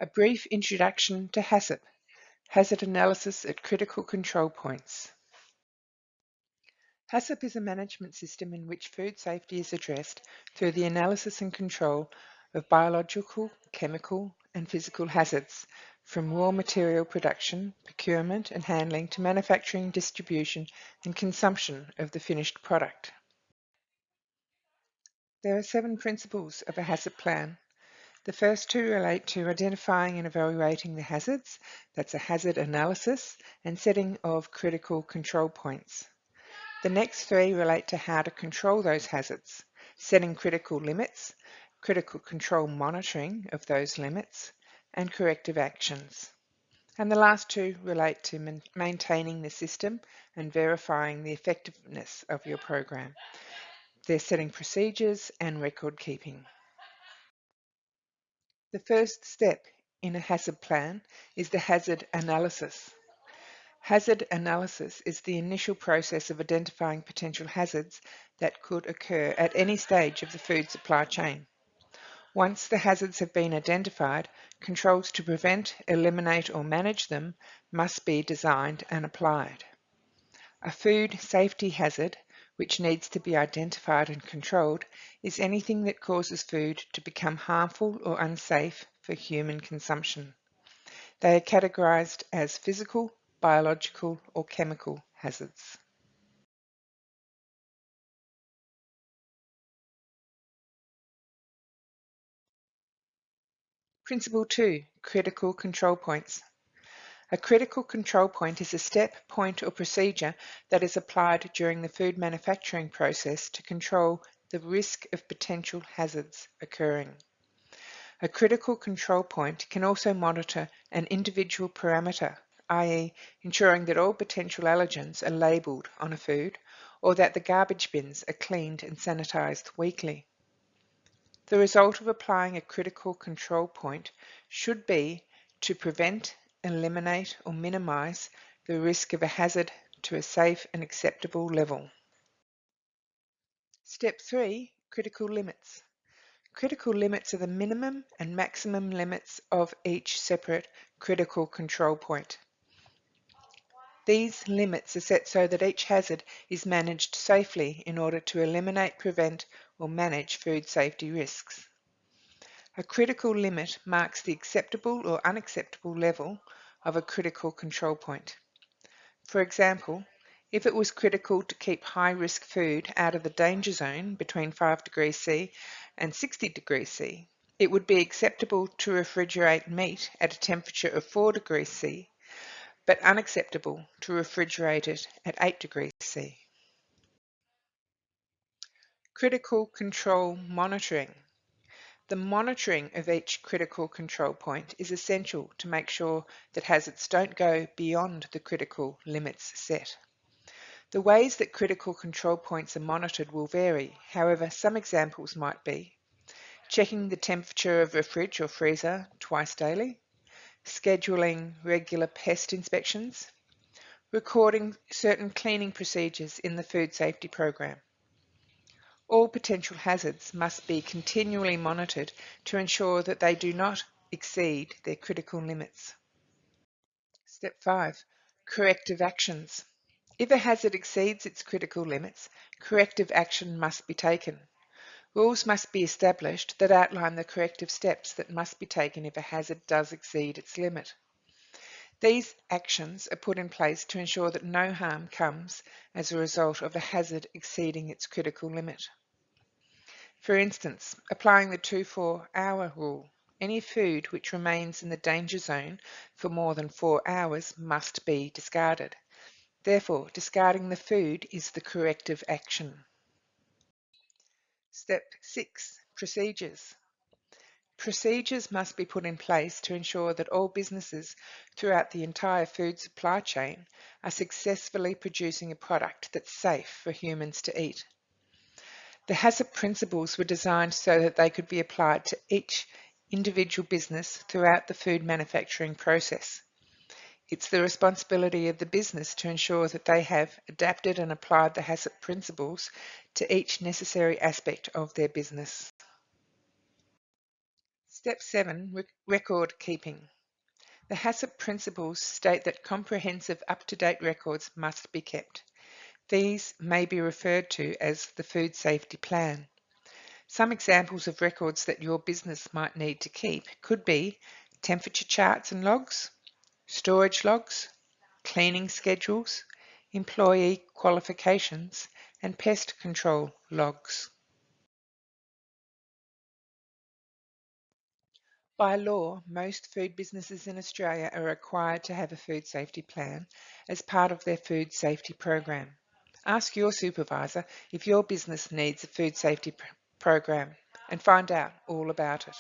A brief introduction to HACCP, Hazard Analysis at Critical Control Points. HACCP is a management system in which food safety is addressed through the analysis and control of biological, chemical and physical hazards, from raw material production, procurement and handling to manufacturing, distribution and consumption of the finished product. There are 7 principles of a HACCP plan. The first 2 relate to identifying and evaluating the hazards, that's a hazard analysis, and setting of critical control points. The next 3 relate to how to control those hazards, setting critical limits, critical control monitoring of those limits, and corrective actions. And the last 2 relate to maintaining the system and verifying the effectiveness of your program. They're setting procedures and record keeping. The first step in a hazard plan is the hazard analysis. Hazard analysis is the initial process of identifying potential hazards that could occur at any stage of the food supply chain. Once the hazards have been identified, controls to prevent, eliminate or manage them must be designed and applied. A food safety hazard, which needs to be identified and controlled, is anything that causes food to become harmful or unsafe for human consumption. They are categorized as physical, biological or chemical hazards. Principle 2, critical control points. A critical control point is a step, point or procedure that is applied during the food manufacturing process to control the risk of potential hazards occurring. A critical control point can also monitor an individual parameter, i.e. ensuring that all potential allergens are labelled on a food or that the garbage bins are cleaned and sanitised weekly. The result of applying a critical control point should be to prevent, eliminate or minimise the risk of a hazard to a safe and acceptable level. Step 3, critical limits. Critical limits are the minimum and maximum limits of each separate critical control point. These limits are set so that each hazard is managed safely in order to eliminate, prevent or manage food safety risks. A critical limit marks the acceptable or unacceptable level of a critical control point. For example, if it was critical to keep high-risk food out of the danger zone between 5 degrees C and 60 degrees C, it would be acceptable to refrigerate meat at a temperature of 4 degrees C, but unacceptable to refrigerate it at 8 degrees C. Critical control monitoring. The monitoring of each critical control point is essential to make sure that hazards don't go beyond the critical limits set. The ways that critical control points are monitored will vary. However, some examples might be checking the temperature of a fridge or freezer twice daily, scheduling regular pest inspections, recording certain cleaning procedures in the food safety program. All potential hazards must be continually monitored to ensure that they do not exceed their critical limits. Step 5. Corrective actions. If a hazard exceeds its critical limits, corrective action must be taken. Rules must be established that outline the corrective steps that must be taken if a hazard does exceed its limit. These actions are put in place to ensure that no harm comes as a result of a hazard exceeding its critical limit. For instance, applying the 24-hour rule, any food which remains in the danger zone for more than 4 hours must be discarded. Therefore, discarding the food is the corrective action. Step 6. Procedures. Procedures must be put in place to ensure that all businesses throughout the entire food supply chain are successfully producing a product that's safe for humans to eat. The HACCP principles were designed so that they could be applied to each individual business throughout the food manufacturing process. It's the responsibility of the business to ensure that they have adapted and applied the HACCP principles to each necessary aspect of their business. Step 7, record keeping. The HACCP principles state that comprehensive up-to-date records must be kept. These may be referred to as the Food Safety Plan. Some examples of records that your business might need to keep could be temperature charts and logs, storage logs, cleaning schedules, employee qualifications, and pest control logs. By law, most food businesses in Australia are required to have a food safety plan as part of their food safety program. Ask your supervisor if your business needs a food safety program and find out all about it.